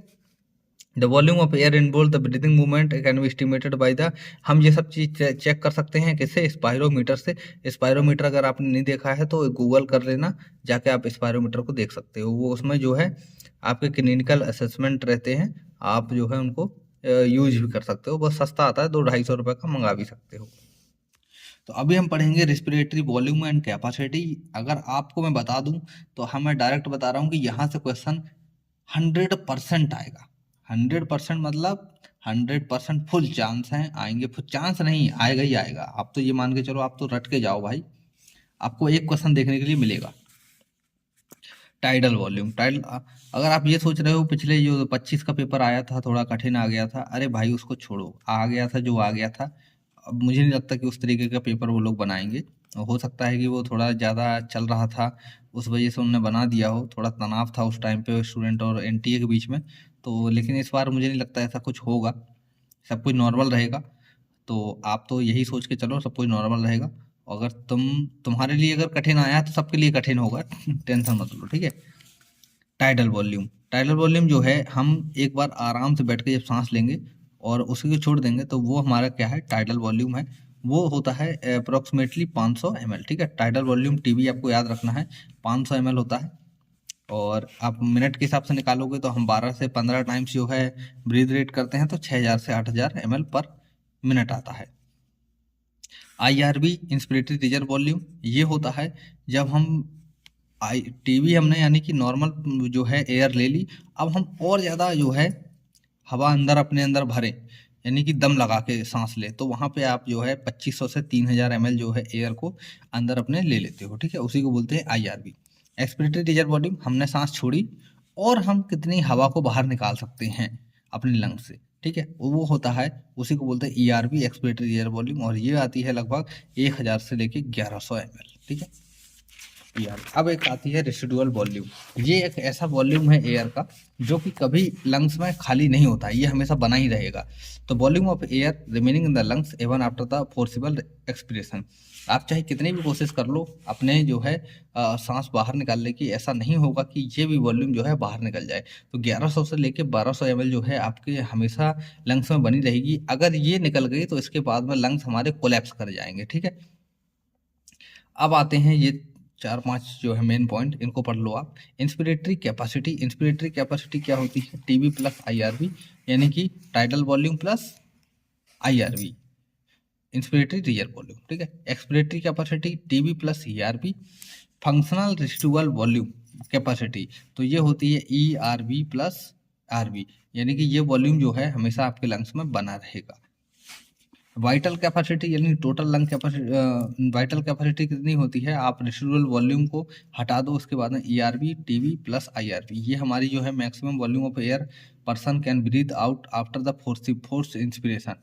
Speaker 1: the volume of air involve the breathing movement can be estimated by the, हम ये सब चीज चेक कर सकते हैं किससे, स्पायरोमीटर से। स्पायरोमीटर अगर आपने नहीं देखा है तो गूगल कर लेना, जाके आप स्पायरोमीटर को देख सकते हो, वो उसमें जो है आपके क्लिनिकल असेसमेंट रहते हैं, आप जो है उनको यूज भी कर सकते हो, बहुत सस्ता आता है, 200-250 रुपये का मंगा भी सकते हो। तो अभी हम पढ़ेंगे रिस्पिरेटरी वॉल्यूम एंड कैपेसिटी। अगर आपको मैं बता दूं तो मैं डायरेक्ट बता रहा हूँ कि यहाँ से क्वेश्चन 100% आएगा। 100% मतलब 100% फुल चांस है आएंगे, फुल चांस नहीं आएगा ही आएगा। आप तो ये मान के चलो, आप तो रट के जाओ भाई, आपको एक क्वेश्चन देखने के लिए मिलेगा। टाइडल वॉल्यूम, टाइडल, अगर आप ये सोच रहे हो पिछले जो 25 का पेपर आया था थोड़ा कठिन आ गया था, अरे भाई उसको छोड़ो, आ गया था जो आ गया था। अब मुझे नहीं लगता कि उस तरीके का पेपर वो लोग बनाएंगे। हो सकता है कि वो थोड़ा ज़्यादा चल रहा था, उस वजह से उन्होंने बना दिया हो, थोड़ा तनाव था उस टाइम पे स्टूडेंट और एनटीए के बीच में। तो लेकिन इस बार मुझे नहीं लगता ऐसा कुछ होगा, सब कुछ नॉर्मल रहेगा। तो आप तो यही सोच के चलो सब कुछ नॉर्मल रहेगा। अगर तुम्हारे लिए अगर कठिन आया तो सबके लिए कठिन होगा। टेंशन मत लो, ठीक है। टाइडल वॉल्यूम, टाइडल वॉल्यूम जो है हम एक बार आराम से बैठ के जब सांस लेंगे और उसी को छोड़ देंगे तो वो हमारा क्या है, टाइडल वॉल्यूम है। वो होता है अप्रोक्सीमेटली 500 ml, ठीक है। टाइडल वॉल्यूम टीवी आपको याद रखना है, 500 ml होता है। और आप मिनट के हिसाब से निकालोगे तो हम 12 से 15 टाइम्स जो है ब्रीथ रेट करते हैं तो 6000 से 8000 ml पर मिनट आता है। IRV, इंस्पिरेटरी रिजर्व वॉल्यूम, ये होता है जब हम टीवी हमने यानी कि नॉर्मल जो है एयर ले ली, अब हम और ज़्यादा जो है हवा अंदर अपने अंदर भरे, यानी कि दम लगा के सांस ले, तो वहाँ पे आप जो है 2500 से 3000 ml जो है एयर को अंदर अपने ले लेते हो, ठीक है। उसी को बोलते हैं IRV। एक्सपिरेटरी रिजर्व वॉल्यूम, हमने सांस छोड़ी और हम कितनी हवा को बाहर निकाल सकते हैं अपने लंग से, ठीक है, वो होता है, उसी को बोलते हैं ERV, एक्सपिरेटरी रिजर्व वॉल्यूम। और ये आती है लगभग 1000 से लेके 1100 ml, ठीक है। यार अब एक आती है रेसिडुअल वॉल्यूम। ये एक ऐसा वॉल्यूम है एयर का जो कि कभी लंग्स में खाली नहीं होता, ये हमेशा बना ही रहेगा। तो volume of air remaining in the lungs even after the forcible expiration. आप चाहे कितनी भी कोशिश कर लो अपने जो है सांस बाहर निकालने की, ऐसा नहीं होगा कि ये भी वॉल्यूम जो है बाहर निकल जाए। तो 1100 से लेके 1200 ml जो है आपके हमेशा लंग्स में बनी रहेगी। अगर ये निकल गई तो इसके बाद में लंग्स हमारे कोलैप्स कर जाएंगे, ठीक है। अब आते हैं ये 4-5 जो है मेन पॉइंट, इनको पढ़ लो आप। इंस्पिरेटरी कैपेसिटी, इंस्पिरेटरी कैपेसिटी क्या होती है, टीवी प्लस IRV, यानी कि tidal volume plus IRV, inspiratory reserve volume, ठीक है। Expiratory capacity TV plus ERV। Functional residual volume capacity, तो ये होती है ERV प्लस RV, यानी कि ये वॉल्यूम जो है हमेशा आपके लंग्स में बना रहेगा। वाइटल कैपेसिटी यानी total lung capacity, vital capacity कितनी होती है, आप रेसिडुअल वॉल्यूम को हटा दो, उसके बाद में ERV टीवी प्लस IRV, ये हमारी जो है maximum volume of air person can breathe out after the force inspiration.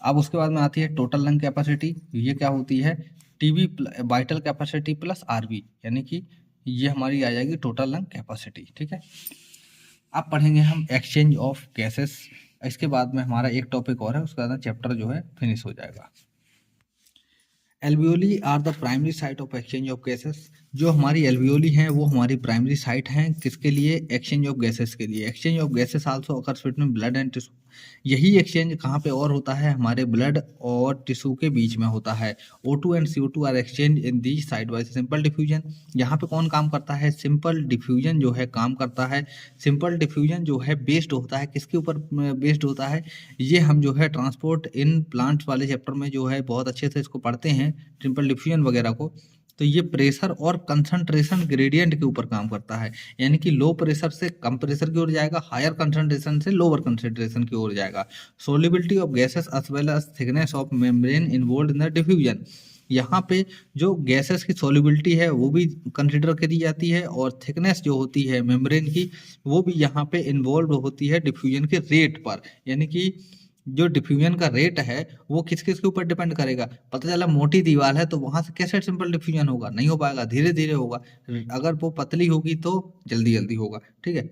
Speaker 1: अब उसके बाद में आती है टोटल लंग कैपेसिटी, ये क्या होती है, TV vital capacity plus RV, यानी कि ये हमारी आ जाएगी टोटल लंग कैपेसिटी, ठीक है। अब पढ़ेंगे हम एक्सचेंज ऑफ गैसेस, इसके बाद में हमारा एक टॉपिक और है, उसका बाद चैप्टर जो है फिनिश हो जाएगा। Alveoli are the primary site of exchange of gases, जो हमारी एल्वियोली हैं वो हमारी प्राइमरी साइट हैं किसके लिए, एक्सचेंज ऑफ गैसेस के लिए। Exchange of gases also occurs between blood and tissue, यही एक्सचेंज कहाँ पे और होता है, हमारे ब्लड और टिश्यू के बीच में होता है। O2 and CO2 are exchange in the side by simple diffusion, यहाँ पे कौन काम करता है, सिंपल डिफ्यूजन जो है काम करता है। सिंपल डिफ्यूजन जो है बेस्ड होता है किसके ऊपर बेस्ड होता है, ये हम जो है ट्रांसपोर्ट इन प्लांट्स वाले चैप्टर में जो है बहुत अच्छे से इसको पढ़ते हैं, सिंपल डिफ्यूजन वगैरह को। तो ये प्रेशर और कंसंट्रेशन ग्रेडियंट के ऊपर काम करता है, यानी कि लो प्रेशर से कम प्रेशर की ओर जाएगा, हायर कंसंट्रेशन से लोअर कंसंट्रेशन की ओर जाएगा। Solubility of gases as well as thickness of membrane involved in the diffusion, यहाँ पे जो गैसेस की सोलिबिलिटी है वो भी कंसिडर करी जाती है, और थिकनेस जो होती है मेम्ब्रेन की वो भी यहाँ पे इन्वॉल्व होती है डिफ्यूजन के रेट पर। यानी कि जो डिफ्यूजन का रेट है वो किस किस के ऊपर डिपेंड करेगा, पता चला मोटी दीवार है तो वहां से कैसे सिंपल डिफ्यूजन होगा, नहीं हो पाएगा, धीरे धीरे होगा। अगर वो पतली होगी तो जल्दी जल्दी होगा, ठीक है।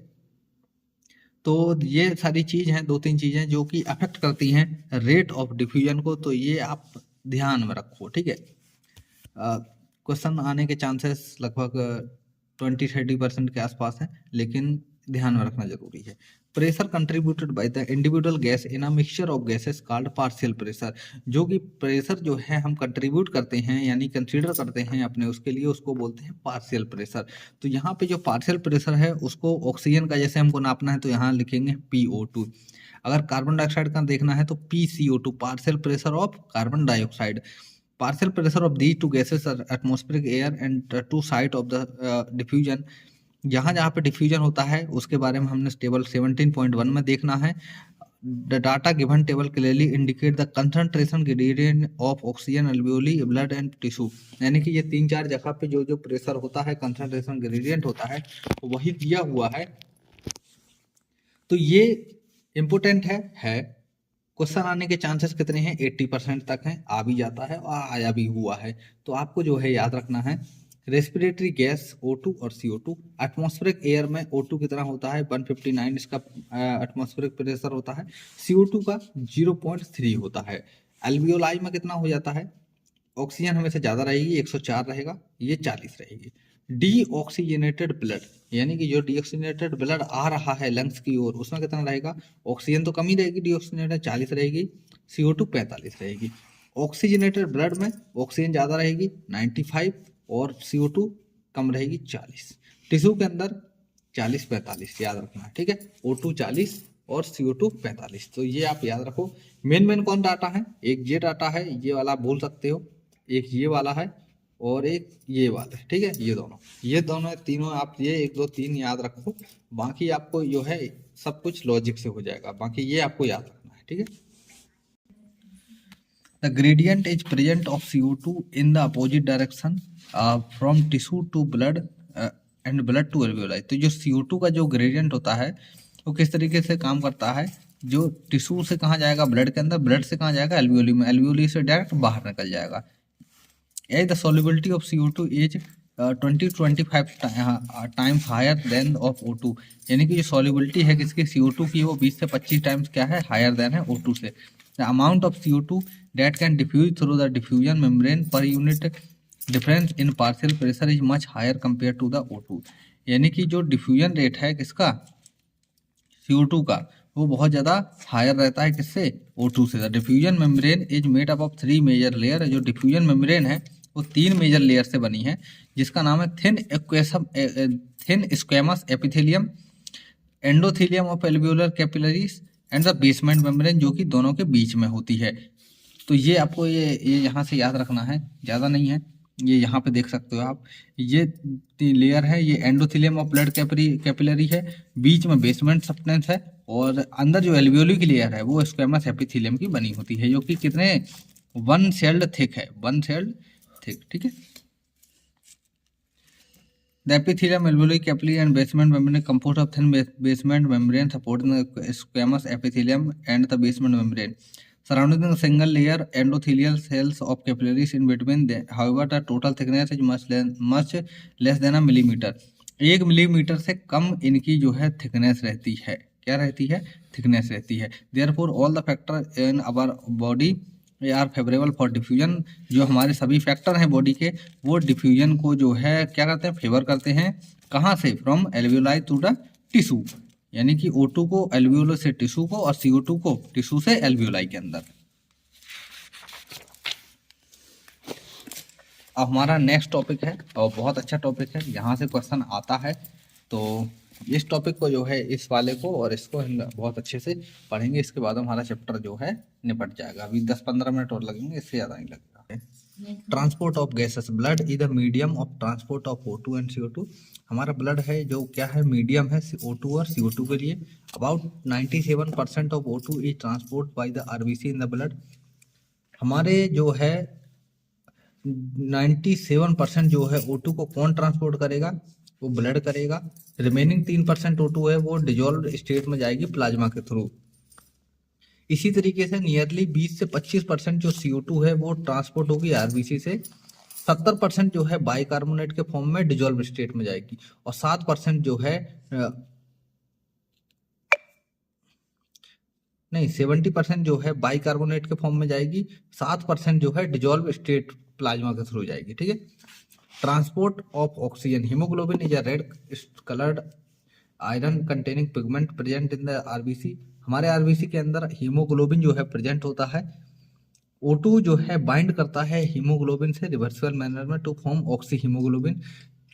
Speaker 1: तो ये सारी चीज हैं, 2-3 चीजें जो कि अफेक्ट करती हैं रेट ऑफ डिफ्यूजन को, तो ये आप ध्यान में रखो, ठीक है। क्वेश्चन आने के चांसेस लगभग 20-30% के आसपास है, लेकिन ध्यान में रखना जरूरी है। Pressure contributed by the individual gas in a mixture of gases called partial pressure, जो कि प्रेशर जो है हम कंट्रीब्यूट करते हैं यानी कंसीडर करते हैं अपने उसके लिए, उसको बोलते हैं पार्शियल प्रेशर। तो यहाँ पे जो पार्शियल प्रेशर है उसको ऑक्सीजन का जैसे हमको नापना है तो यहाँ लिखेंगे PO2, अगर कार्बन डाइऑक्साइड का देखना है तो PCO2, partial pressure of carbon dioxide. partial pressure of these two gases are atmospheric air and two side of the diffusion. जहाँ जहाँ पे डिफ्यूजन होता है उसके बारे में हमने टेबल 17.1 में देखना है. The data given table clearly indicate the concentration gradient of oxygen, alveoli, blood and tissue. यानी कि ये 3-4 जगह पे जो जो प्रेशर होता है, कंसंट्रेशन ग्रेडियंट होता है, वही दिया हुआ है. तो ये इम्पोर्टेंट है. क्वेश्चन आने के चांसेस कितने हैं? 80% तक हैं. आ भी जाता है और आया भी हुआ है. तो आपको जो है याद रखना है रेस्पिरेटरी गैस O2 और CO2. एटमॉस्फेरिक एयर में O2 कितना होता है? 159 इसका एटमॉस्फेरिक प्रेशर होता है. CO2 का 0.3 होता है. एल्वियोलाई में कितना हो जाता है? ऑक्सीजन हमेशा ज़्यादा रहेगी, 104 रहेगा, ये 40 रहेगी. डीऑक्सीजनेटेड ब्लड, यानी कि जो डीऑक्सीजनेटेड ब्लड आ रहा है लंग्स की ओर, उसमें कितना रहेगा? ऑक्सीजन तो कम ही रहेगी, डीऑक्सीजनेटेड 40 रहेगी, CO2 45 रहेगी. ऑक्सीजनेटेड ब्लड में ऑक्सीजन ज़्यादा रहेगी 95 और CO2 कम रहेगी 40. टिश्यू के अंदर 40-45 याद रखना है, ठीक है. O2 40 और CO2 45. तो ये आप याद रखो. मेन कौन डाटा है? एक ये डाटा है, ये वाला भूल सकते हो, एक ये वाला है और एक ये वाला है, ठीक है. ये दोनों तीनों आप ये 1 2 3 याद रखो. बाकी आपको जो है सब कुछ लॉजिक से हो जाएगा. बाकी ये आपको याद रखना है, ठीक है. The gradient is present of CO2 in the opposite direction from tissue to blood and blood to alveoli. तो जो CO2 का जो ग्रेडियंट होता है वो किस तरीके से काम करता है? जो टिश्यू से कहाँ जाएगा? ब्लड के अंदर. ब्लड से कहाँ जाएगा? एल्वियोली में. एल्वियोली से डायरेक्ट बाहर निकल जाएगा. The solubility of CO2 is 20-25 times higher than of O2. यानी कि जो सॉल्युबिलिटी है किसकी? CO2 की, वो 20 से 25 टाइम्स क्या है? हायर देन है O2 से. The amount of CO2 that can diffuse through the diffusion membrane per unit difference in partial pressure is much higher compared to the O2. यानी कि जो डिफ्यूजन रेट है किसका? CO2 का, वो बहुत ज़्यादा हायर रहता है किससे? O2 से. The diffusion membrane is made up of 3 major layer. जो डिफ्यूजन मेम्ब्रेन है वो 3 मेजर लेयर से बनी है, जिसका नाम है thin squamous epithelium, endothelium of alveolar capillaries and the basement membrane, जो कि दोनों के बीच में होती है. तो ये आपको ये यहाँ से याद रखना है, ज़्यादा नहीं है. ये यहाँ पे देख सकते हो आप, ये लेयर है, ये एंडोथेलियम ऑफ ब्लड कैपिलरी है, बीच में बेसमेंट सब्सटेंस है और अंदर जो एल्वियोली की लेयर है वो स्क्वेमस एपिथेलियम की बनी होती है, जो कि कितने 1 सेल्ड थिक है, 1 सेल्ड थिक, ठीक है. The epithelium, alveoli, capillary and basement membrane composed of thin basement membrane supporting the squamous epithelium and the basement membrane surrounding the single layer endothelial cells of capillaries in between. However, the total thickness is much less than a millimeter. 1 millimetre से कम इनकी जो है thickness रहती है. क्या रहती है? Thickness रहती है. Therefore, all the factors in our body are favourable for diffusion. जो हमारे सभी फैक्टर हैं बॉडी के, वो डिफ्यूजन को जो है क्या करते हैं? फेवर करते हैं. कहाँ से? From alveoli to the tissue. यानी कि O2 को एल्वियोलो से टिश्यू को और CO2 को टिश्यू से एल्वियोलाई के अंदर. अब हमारा नेक्स्ट टॉपिक है और बहुत अच्छा टॉपिक है, यहाँ से क्वेश्चन आता है. तो इस टॉपिक को जो है, इस वाले को और इसको हम बहुत अच्छे से पढ़ेंगे. इसके बाद हमारा चैप्टर जो है निपट जाएगा. अभी 10-15 मिनट और लगेंगे, इससे ज़्यादा नहीं लगेगा. Transport of gases. Blood is the medium of transport of O2 and CO2. हमारा ब्लड है जो क्या है? मीडियम है O2 और CO2 के लिए. About 97% of O2 is transport by the RBC in the blood. हमारे जो है 97% जो है O2 को कौन ट्रांसपोर्ट करेगा? वो ब्लड करेगा. रिमेनिंग 3% O2 है वो डिजोल्व स्टेट में जाएगी प्लाज्मा के थ्रू. इसी तरीके से नियरली 20 से 25% जो CO2 है वो ट्रांसपोर्ट होगी RBC से. 70% जो है बाइकार्बोनेट के फॉर्म में डिजोल्व स्टेट में जाएगी और 7% जो है 70% जो है बाइकार्बोनेट के फॉर्म में जाएगी, 7% जो है डिजोल्व स्टेट प्लाज्मा के थ्रू जाएगी, ठीक है. Transport of oxygen. Haemoglobin is a red coloured iron containing pigment present in the RBC. हमारे RBC के अंदर हीमोग्लोबिन जो है प्रेजेंट होता है. O2 जो है बाइंड करता है हीमोग्लोबिन से रिवर्सिबल मैनर में टू फॉर्म ऑक्सी हीमोग्लोबिन.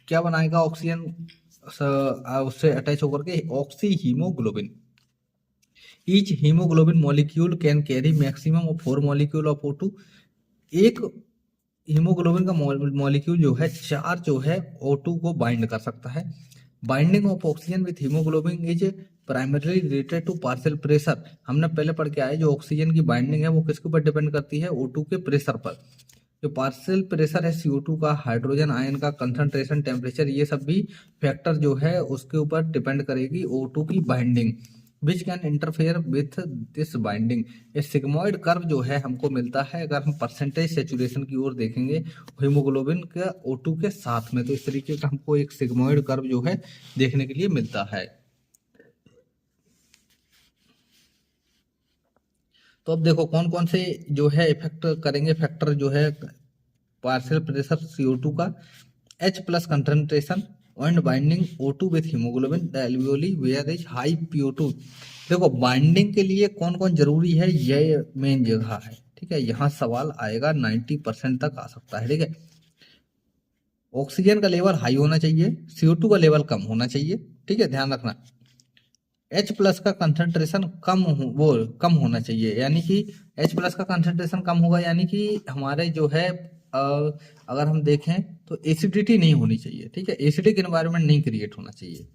Speaker 1: क्या बनाएगा? ऑक्सीजन उससे अटैच होकर के oxy haemoglobin. Each haemoglobin molecule can carry maximum of 4 molecule of O2. एक हीमोग्लोबिन का मॉलिक्यूल जो है चार जो है O2 को बाइंड कर सकता है। Binding of oxygen with haemoglobin is primarily related to partial pressure. हमने पहले पढ़ के आए जो ऑक्सीजन की बाइंडिंग है वो किसके ऊपर डिपेंड करती है, O2 के प्रेशर पर। जो पार्शियल प्रेशर है CO2 का, हाइड्रोजन आयन का कंसंट्रेशन, टेम्परेचर, ये सब भी फैक्टर जो है उसके ऊपर डिपेंड करेगी O2 की binding, which can interfere with this binding. ये सिग्मोइड कर्व जो है हमको मिलता है अगर हम परसेंटेज सेचुरेशन की ओर देखेंगे हीमोग्लोबिन के O2 के साथ में, तो इस तरीके का हमको एक सिग्मोइड कर्व जो है देखने के लिए मिलता है। तो अब देखो कौन कौन से जो है इफेक्ट करेंगे फैक्टर जो है पार्शियल प्रेशर CO2 का, H plus concentration and binding O2 with haemoglobin the alveoli where is high PO2। देखो बाइंडिंग के लिए कौन कौन जरूरी है ये मेन जगह है, ठीक है, यहाँ सवाल आएगा 90% तक आ सकता है, ठीक है। ऑक्सीजन का लेवल हाई होना चाहिए, CO2 का लेवल कम होना चाहिए, ठीक है, ध्यान रखना। H प्लस का कंसंट्रेशन कम होना चाहिए, यानी कि H प्लस का कंसंट्रेशन कम होगा यानी कि हमारे जो है अगर हम देखें तो एसिडिटी नहीं होनी चाहिए, ठीक है, एसिडिक एनवायरनमेंट नहीं क्रिएट होना चाहिए।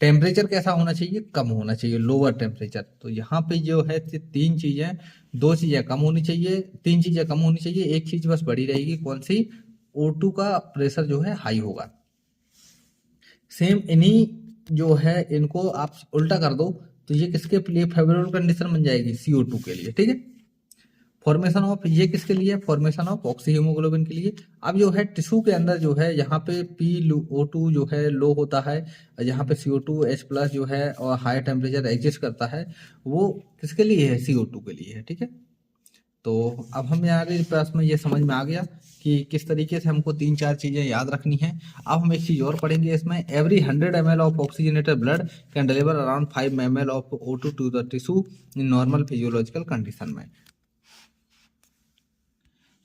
Speaker 1: टेम्परेचर कैसा होना चाहिए, कम होना चाहिए, लोअर टेम्परेचर। तो यहाँ पे जो है तीन चीजें, दो चीजें कम होनी चाहिए, तीन चीजें कम होनी चाहिए, एक चीज बस बड़ी रहेगी, कौन सी, O2 का प्रेशर जो है हाई होगा। सेम इन्हीं जो है इनको आप उल्टा कर दो तो ये किसके लिए फेवरेबल कंडीशन बन जाएगी, CO2 के लिए, ठीक है। फॉर्मेशन ऑफ ये किसके लिए, फॉर्मेशन ऑफ ऑक्सी हीमोग्लोबिन के लिए। अब जो है टिश्यू के अंदर जो है यहाँ पे PO2 जो है लो होता है, यहाँ पे CO2 H प्लस जो है और हाई टेम्परेचर एग्जिस्ट करता है, वो किसके लिए है, CO2 के लिए है, ठीक है। तो अब हमारे पास में ये समझ में आ गया कि किस तरीके से हमको तीन चार चीजें याद रखनी है। अब हम एक चीज और पढ़ेंगे इसमें, every 100 ml of oxygenated blood can deliver around 5 ml of O2 to the tissue in normal physiological condition में।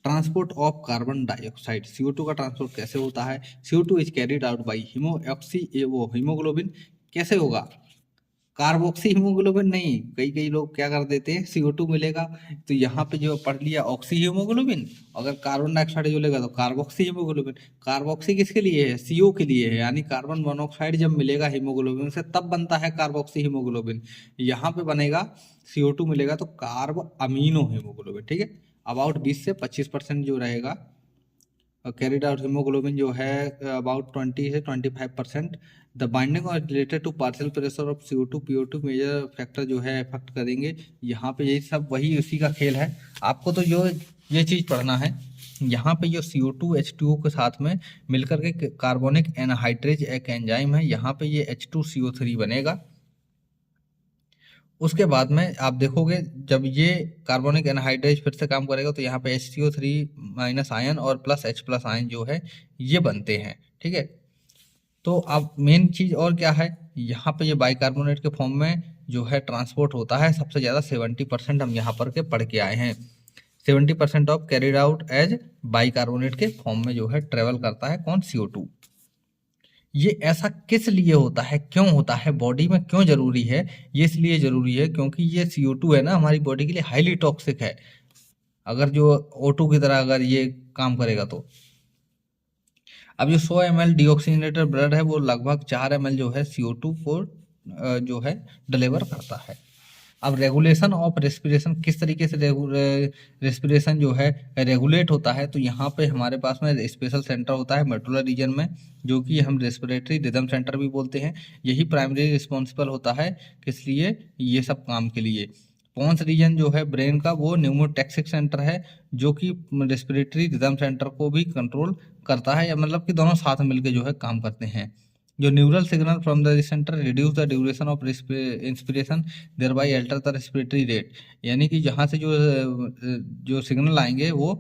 Speaker 1: Transport of carbon dioxide, CO2 का ट्रांसपोर्ट कैसे होता है, CO2 is carried out by haemoglobin, कैसे होगा, कार्बोक्सी हीमोग्लोबिन नहीं, कई कई लोग क्या कर देते हैं CO2 मिलेगा तो यहाँ पे जो पढ़ लिया ऑक्सी हीमोग्लोबिन, अगर कार्बन डाइऑक्साइड जो लेगा तो कार्बोक्सी हीमोग्लोबिन। कार्बोक्सी किसके लिए है, CO के लिए है, यानी कार्बन मोनोऑक्साइड जब मिलेगा हीमोग्लोबिन से तब बनता है कार्बोक्सी हीमोग्लोबिन। यहाँ पे बनेगा CO2 मिलेगा तो कार्ब अमीनो हीमोग्लोबिन, ठीक है। अबाउट 20 से 25% जो रहेगा कैरिड आउट हीमोग्लोबिन जो है अबाउट 20 से 25%। द बाइंडिंग और related to partial pressure of CO2 PO2 major factor जो है इफेक्ट करेंगे। यहाँ पे यही सब वही उसी का खेल है, आपको तो जो ये चीज़ पढ़ना है, यहाँ पे जो CO2 H2O के साथ में मिलकर के कार्बोनिक एनहाइड्रेज एक एंजाइम है, यहाँ पे ये H2CO3 बनेगा। उसके बाद में आप देखोगे जब ये कार्बोनिक एनहाइड्रेज फिर से काम करेगा तो यहाँ पे HCO3 माइनस आयन और प्लस H प्लस आयन जो है ये बनते हैं, ठीक है। तो अब मेन चीज और क्या है, यहाँ पे ये बाइकार्बोनेट के फॉर्म में जो है ट्रांसपोर्ट होता है सबसे ज्यादा 70% हम यहाँ पर के पढ़ के आए हैं। 70% of carried out as bicarbonate के फॉर्म में जो है ट्रेवल करता है कौन, CO2। ये ऐसा किस लिए होता है, क्यों होता है, बॉडी में क्यों जरूरी है, ये इसलिए जरूरी है क्योंकि ये CO2 है ना हमारी बॉडी के लिए हाईली टॉक्सिक है, अगर जो O2 की तरह अगर ये काम करेगा तो। अब जो 100 ml डीऑक्सीजनेटेड ब्लड है वो लगभग 4 ml जो है CO2 को जो है डिलीवर करता है। अब रेगुलेशन ऑफ रेस्पिरेशन, किस तरीके से रेस्पिरेशन जो है रेगुलेट होता है, तो यहाँ पे हमारे पास में स्पेशल सेंटर होता है मेडुलर रीजन में, जो कि हम रेस्पिरेटरी रिदम सेंटर भी बोलते हैं। यही प्राइमरी रिस्पॉन्सिबल होता है किस लिए, ये सब काम के लिए। पोन्स रीजन जो है ब्रेन का वो न्यूमोटैक्सिक सेंटर है, जो कि रेस्पिरेटरी रिदम सेंटर को भी कंट्रोल करता है, या मतलब कि दोनों साथ मिलकर जो है काम करते हैं। जो neural signal from the centre reduce the duration of inspiration thereby alter the respiratory rate, यानी कि जहाँ से जो सिग्नल आएंगे वो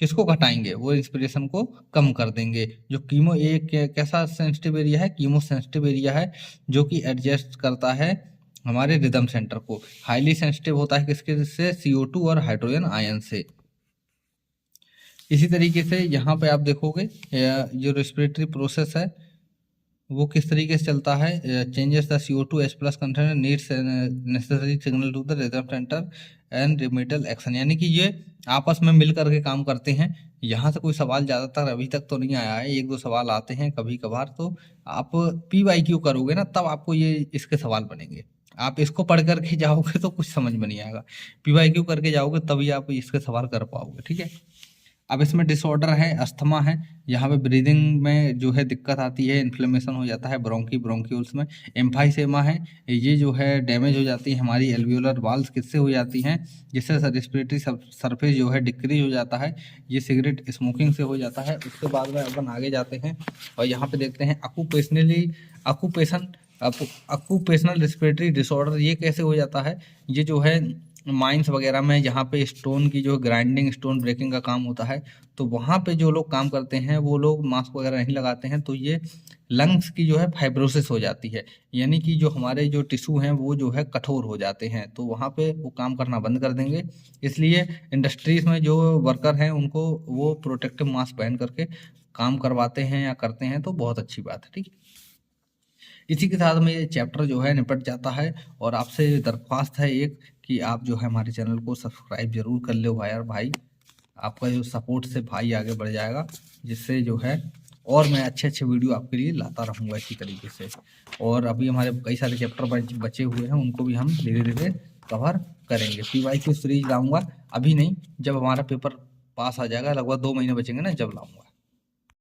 Speaker 1: किसको घटाएंगे, वो इंस्पिरेशन को कम कर देंगे। जो कीमो एक कैसा सेंसिटिव एरिया है, कीमो सेंसिटिव एरिया है, जो कि एडजस्ट करता है हमारे रिदम सेंटर को। हाईली सेंसिटिव होता है किसके से, CO2 और हाइड्रोजन आयन से। इसी तरीके से यहाँ पे आप देखोगे जो रेस्पिरेटरी प्रोसेस है वो किस तरीके से चलता है, changes the CO2 H plus content needs necessary signal to the rhythm centre and remittal action, यानी कि ये आपस में मिल करके काम करते हैं। यहाँ से कोई सवाल ज़्यादातर अभी तक तो नहीं आया है, एक दो सवाल आते हैं कभी कभार। तो आप PYQ करोगे ना तब आपको ये इसके सवाल बनेंगे। आप इसको पढ़ करके जाओगे तो कुछ समझ में नहीं आएगा, PYQ करके जाओगे तभी आप इसके सवाल कर पाओगे, ठीक है। अब इसमें डिसऑर्डर है, अस्थमा है, यहाँ पे ब्रीदिंग में जो है दिक्कत आती है, इन्फ्लेमेशन हो जाता है ब्रोंक्यूल्स में। एम्फाइसेमा है, ये जो है डैमेज हो जाती है हमारी एल्वियोलर वाल्स, किससे हो जाती हैं, जिससे रेस्पिरेटरी सरफेस जो है डिक्रीज हो जाता है, ये सिगरेट स्मोकिंग से हो जाता है। उसके बाद में अपन आगे जाते हैं और यहाँ पे देखते हैं ऑक्यूपेशनल रेस्पिरेटरी डिसऑर्डर। ये कैसे हो जाता है, ये जो है माइंस वगैरह में जहाँ पे स्टोन की जो ग्राइंडिंग स्टोन ब्रेकिंग का काम होता है, तो वहाँ पे जो लोग काम करते हैं वो लोग मास्क वगैरह नहीं लगाते हैं, तो ये लंग्स की जो है फाइब्रोसिस हो जाती है, यानी कि जो हमारे जो टिश्यू हैं वो जो है कठोर हो जाते हैं, तो वहाँ पे वो काम करना बंद कर देंगे। इसलिए इंडस्ट्रीज में जो वर्कर हैं उनको वो प्रोटेक्टिव मास्क पहन करके काम करवाते हैं या करते हैं, तो बहुत अच्छी बात है, ठीक है। इसी के साथ में ये चैप्टर जो है निपट जाता है। और आपसे दरख्वास्त है एक कि आप जो है हमारे चैनल को सब्सक्राइब जरूर कर लो भाई। और भाई आपका जो सपोर्ट से भाई आगे बढ़ जाएगा, जिससे जो है और मैं अच्छे अच्छे वीडियो आपके लिए लाता रहूँगा इसी तरीके से। और अभी हमारे कई सारे चैप्टर बचे हुए हैं, उनको भी हम धीरे धीरे कवर करेंगे। PYQ सीरीज लाऊंगा, अभी नहीं, जब हमारा पेपर पास आ जाएगा, लगभग 2 महीने बचेंगे ना, जब लाऊंगा।